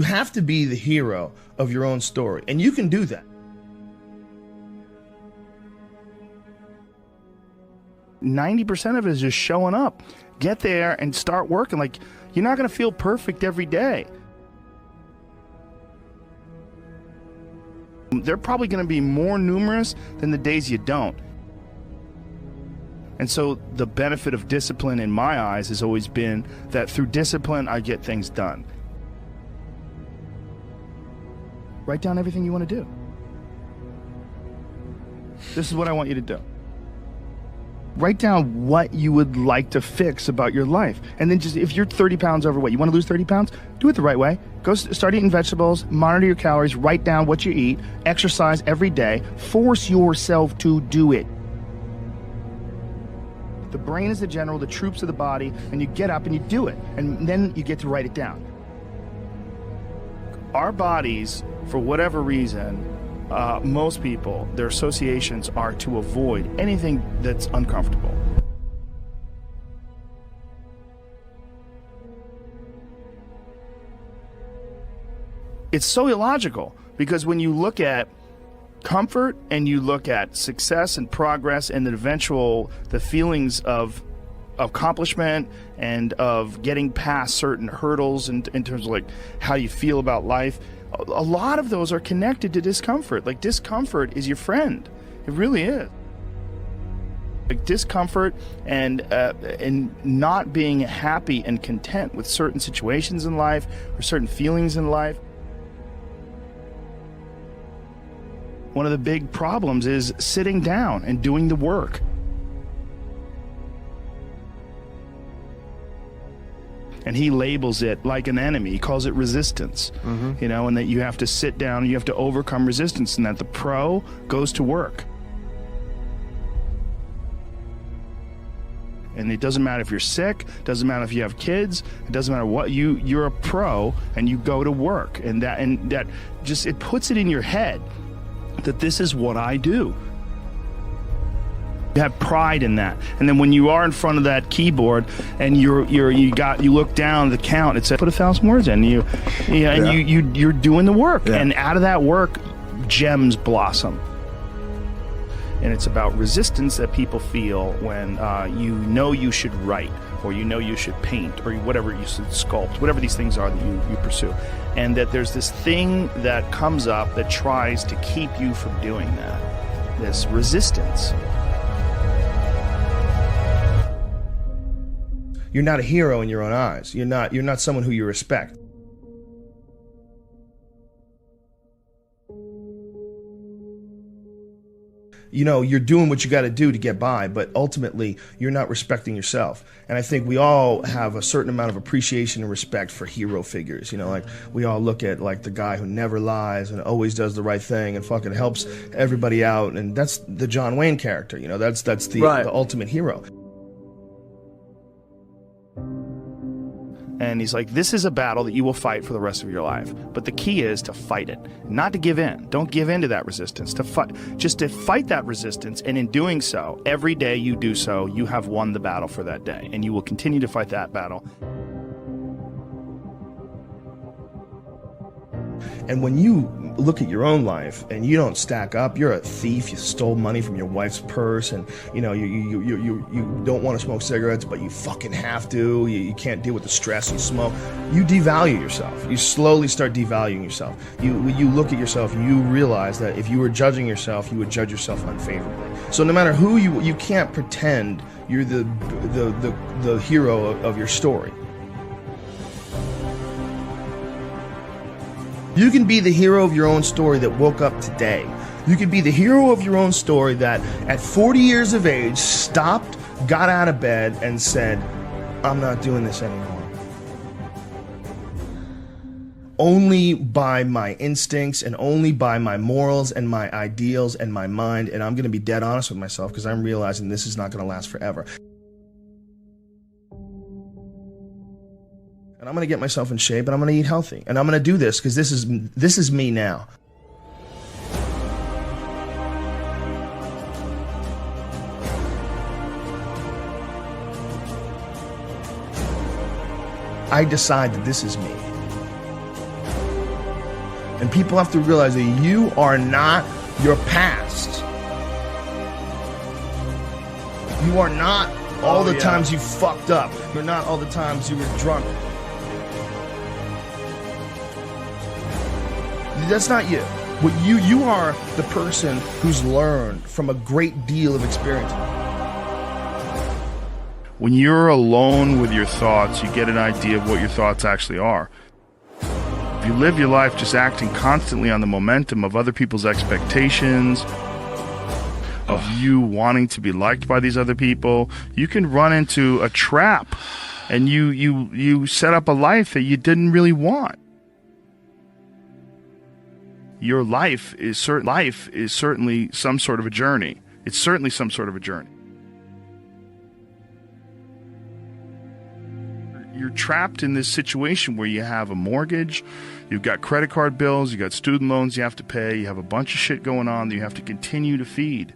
You have to be the hero of your own story, and you can do that. 90% of it is just showing up. Get there and start working. Like, you're not going to feel perfect every day. They're probably going to be more numerous than the days you don't. And so the benefit of discipline in my eyes has always been that through discipline, I get things done. Write down everything you want to do. This is what I want you to do. Write down what you would like to fix about your life. And then just, if you're 30 pounds overweight, you want to lose 30 pounds? Do it the right way. Go start eating vegetables, monitor your calories, write down what you eat, exercise every day, force yourself to do it. The brain is the general, the troops of the body, and you get up and you do it. And then you get to write it down. Our bodies, for whatever reason, most people, their associations are to avoid anything that's uncomfortable. It's so illogical, because when you look at comfort and you look at success and progress and the feelings of accomplishment and of getting past certain hurdles in terms of like how you feel about life, a lot of those are connected to discomfort. Like, discomfort is your friend. It really is. Like, discomfort and not being happy and content with certain situations in life or certain feelings in life. One of the big problems is sitting down and doing the work. And he labels it like an enemy. He calls it resistance, you know, and that you have to sit down and you have to overcome resistance, and that the pro goes to work. And it doesn't matter if you're sick, doesn't matter if you have kids, it doesn't matter what, you're a pro and you go to work. And that just, it puts it in your head that this is what I do. You have pride in that. And then when you are in front of that keyboard and you look down the count, it says put 1,000 words in, you're doing the work. Yeah. And out of that work, gems blossom. And it's about resistance that people feel when you should write, or you should paint, or whatever you should sculpt, whatever these things are that you pursue. And that there's this thing that comes up that tries to keep you from doing that. This resistance. You're not a hero in your own eyes. You're not someone who you respect. You know, you're doing what you got to do to get by, but ultimately you're not respecting yourself. And I think we all have a certain amount of appreciation and respect for hero figures. You know, like, we all look at like the guy who never lies and always does the right thing and fucking helps everybody out, and that's the John Wayne character. You know, that's the ultimate hero. And he's like, this is a battle that you will fight for the rest of your life. But the key is to fight it, not to give in. Don't give in to that resistance, just to fight that resistance. And in doing so, every day you do so, you have won the battle for that day. And you will continue to fight that battle. And when you look at your own life and you don't stack up, you're a thief, you stole money from your wife's purse, and you don't want to smoke cigarettes, but you fucking have to, you can't deal with the stress, you smoke, you devalue yourself. You slowly start devaluing yourself. You look at yourself, you realize that if you were judging yourself, you would judge yourself unfavorably. So no matter who you can't pretend you're the hero of your story. You can be the hero of your own story that woke up today. You can be the hero of your own story that at 40 years of age stopped, got out of bed and said, I'm not doing this anymore. Only by my instincts and only by my morals and my ideals and my mind, and I'm going to be dead honest with myself because I'm realizing this is not going to last forever. And I'm going to get myself in shape, and I'm going to eat healthy. And I'm going to do this because this is me now. I decide that this is me. And people have to realize that you are not your past. You are not all the times you fucked up. You're not all the times you were drunk. That's not you. What you are the person who's learned from a great deal of experience. When you're alone with your thoughts, you get an idea of what your thoughts actually are. If you live your life just acting constantly on the momentum of other people's expectations, of you wanting to be liked by these other people, you can run into a trap, and you set up a life that you didn't really want. Your life is certainly some sort of a journey. It's certainly some sort of a journey. You're trapped in this situation where you have a mortgage, you've got credit card bills, you've got student loans you have to pay, you have a bunch of shit going on that you have to continue to feed.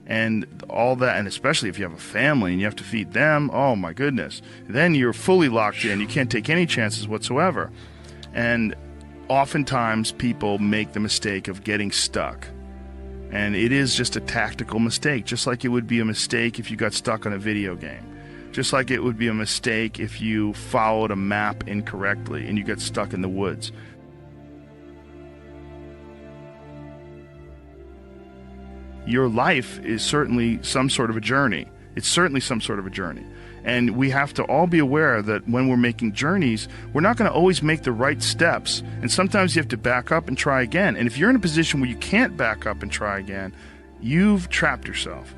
And all that, and especially if you have a family and you have to feed them, oh my goodness. Then you're fully locked in. You can't take any chances whatsoever. And oftentimes people make the mistake of getting stuck. And it is just a tactical mistake, just like it would be a mistake if you got stuck on a video game. Just like it would be a mistake if you followed a map incorrectly and you get stuck in the woods. Your life is certainly some sort of a journey. It's certainly some sort of a journey. And we have to all be aware that when we're making journeys, we're not going to always make the right steps. And sometimes you have to back up and try again. And if you're in a position where you can't back up and try again, you've trapped yourself.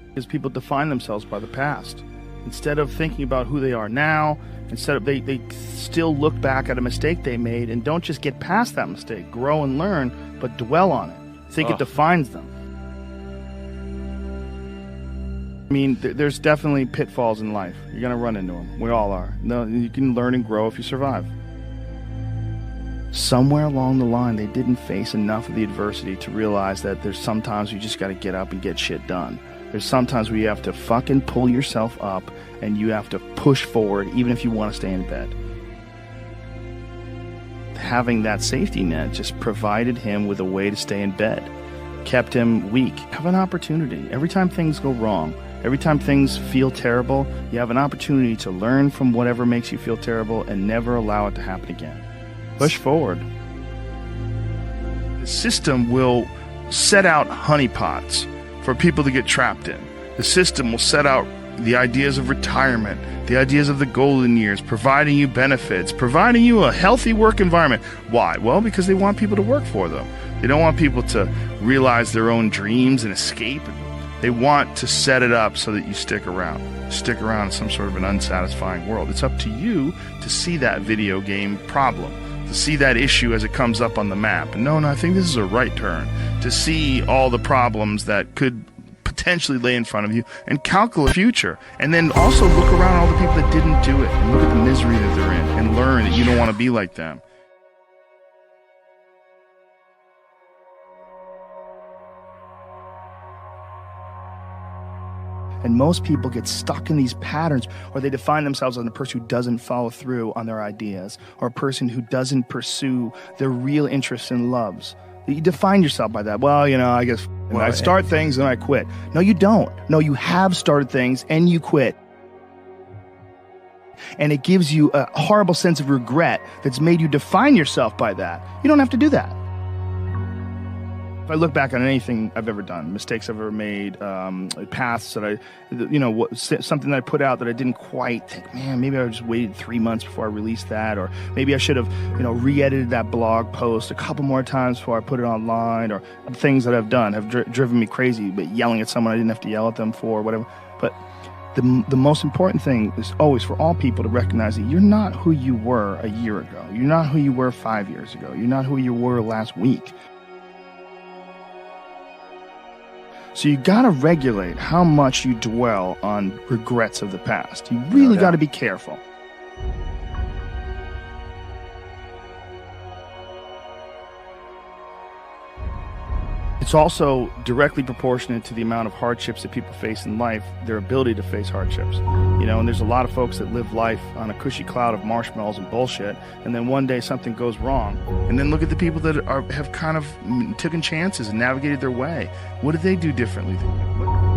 Because people define themselves by the past. Instead of thinking about who they are now, they still look back at a mistake they made and don't just get past that mistake, grow and learn, but dwell on it. Think it defines them. I mean, there's definitely pitfalls in life. You're going to run into them. We all are. No, you can learn and grow if you survive. Somewhere along the line, they didn't face enough of the adversity to realize that there's sometimes you just got to get up and get shit done. There's sometimes where you have to fucking pull yourself up and you have to push forward even if you want to stay in bed. Having that safety net just provided him with a way to stay in bed, kept him weak. Have an opportunity. Every time things go wrong, every time things feel terrible, you have an opportunity to learn from whatever makes you feel terrible and never allow it to happen again. Push forward. The system will set out honeypots for people to get trapped in. The system will set out the ideas of retirement, the ideas of the golden years, providing you benefits, providing you a healthy work environment. Why? Well, because they want people to work for them. They don't want people to realize their own dreams and escape. They want to set it up so that you stick around. Stick around in some sort of an unsatisfying world. It's up to you to see that video game problem, to see that issue as it comes up on the map. And no, I think this is a right turn. To see all the problems that could potentially lay in front of you and calculate the future. And then also look around all the people that didn't do it and look at the misery that they're in and learn that you don't want to be like them. And most people get stuck in these patterns, or they define themselves as a person who doesn't follow through on their ideas, or a person who doesn't pursue their real interests and loves. You define yourself by that. Well, I guess I start things and I quit. No, you don't. No, you have started things and you quit. And it gives you a horrible sense of regret that's made you define yourself by that. You don't have to do that. If I look back on anything I've ever done, mistakes I've ever made, paths that something that I put out that I didn't quite think, man, maybe I just waited 3 months before I released that, or maybe I should have, re-edited that blog post a couple more times before I put it online, or things that I've done have driven me crazy, but yelling at someone I didn't have to yell at them for, whatever. But the most important thing is always for all people to recognize that you're not who you were a year ago. You're not who you were 5 years ago. You're not who you were last week. So you got to regulate how much you dwell on regrets of the past. You really got to be careful. It's also directly proportionate to the amount of hardships that people face in life, their ability to face hardships. You know, and there's a lot of folks that live life on a cushy cloud of marshmallows and bullshit, and then one day something goes wrong. And then look at the people that have kind of taken chances and navigated their way. What did they do differently than you?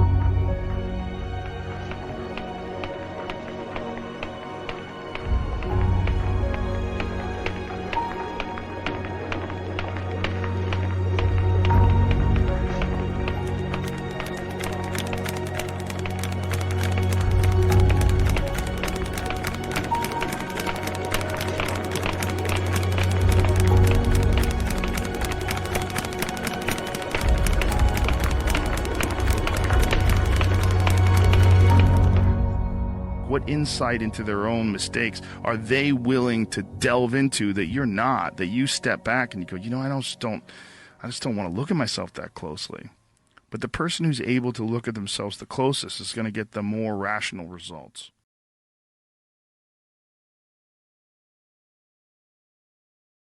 What insight into their own mistakes are they willing to delve into that you're not, that you step back and you go, you know, I just don't want to look at myself that closely. But the person who's able to look at themselves the closest is going to get the more rational results.